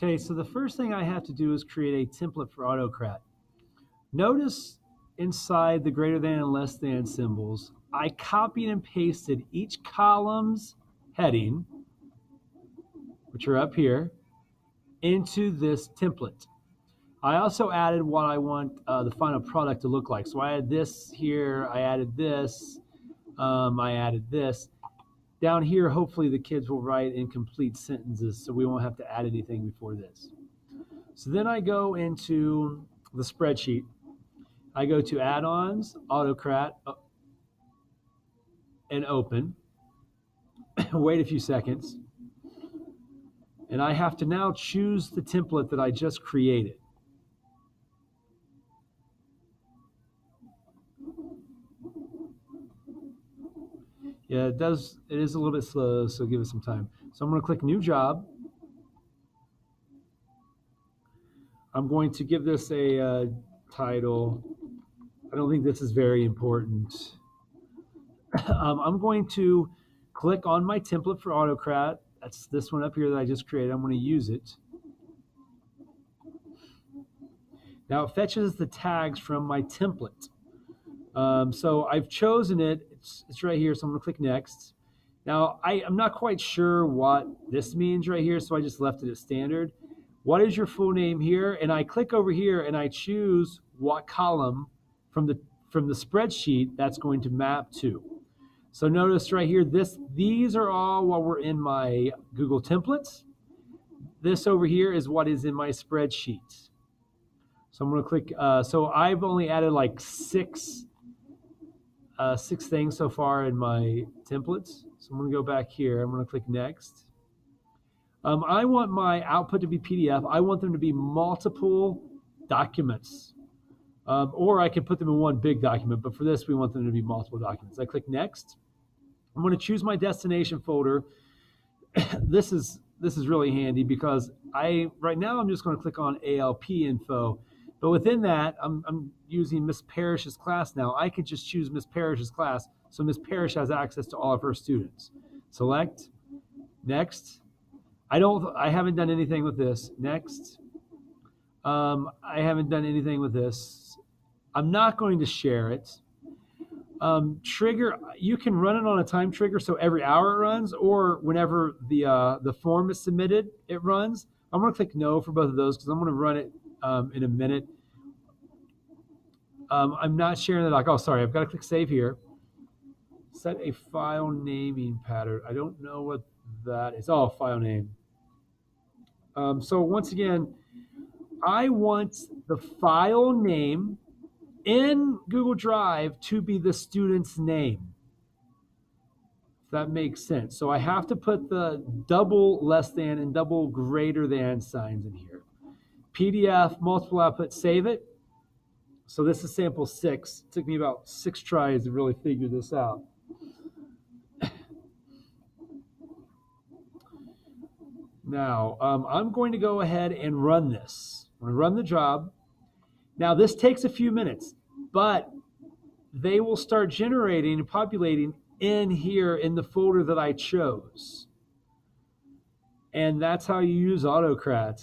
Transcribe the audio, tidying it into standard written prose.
Okay, so the first thing I have to do is create a template for AutoCrat. Notice inside the greater than and less than symbols, I copied and pasted each column's heading, which are up here, into this template. I also added what I want the final product to look like. So I added this here, I added this, I added this. Down here, hopefully the kids will write incomplete sentences, so we won't have to add anything before this. So then I go into the spreadsheet. I go to Add-ons, AutoCrat, and Open. Wait a few seconds. And I have to now choose the template that I just created. Yeah, it is a little bit slow, so give it some time. So I'm going to click New Job. I'm going to give this a title. I don't think this is very important. I'm going to click on my template for AutoCrat. That's this one up here that I just created. I'm going to use it. Now it fetches the tags from my template. So I've chosen it. It's right here, so I'm going to click Next. Now, I'm not quite sure what this means right here, so I just left it at standard. What is your full name here? And I click over here and I choose what column from the spreadsheet that's going to map to. So notice right here, these are all what were in my Google templates. This over here is what is in my spreadsheet. So I'm going to click, so I've only added like six things so far in my templates. So I'm going to go back here. I'm going to click Next. I want my output to be PDF. I want them to be multiple documents. Or I can put them in one big document, but for this, we want them to be multiple documents. I click Next. I'm going to choose my destination folder. This is really handy because right now I'm just going to click on ALP info. But within that, I'm using Miss Parrish's class now. I could just choose Miss Parrish's class, so Miss Parrish has access to all of her students. Select, Next. I haven't done anything with this. Next. I haven't done anything with this. I'm not going to share it. Trigger, you can run it on a time trigger, so every hour it runs, or whenever the form is submitted, it runs. I'm going to click No for both of those because I'm going to run it in a minute. I'm not sharing the doc. Oh, sorry, I've got to click Save here. Set a file naming pattern. I don't know what that is. Oh, file name. So once again, I want the file name in Google Drive to be the student's name. If that makes sense. So I have to put the double less than and double greater than signs in here. PDF, multiple output, save it. So this is sample 6. It took me about 6 tries to really figure this out. Now, I'm going to go ahead and run this. I'm going to run the job. Now, this takes a few minutes, but they will start generating and populating in here in the folder that I chose. And that's how you use AutoCrat.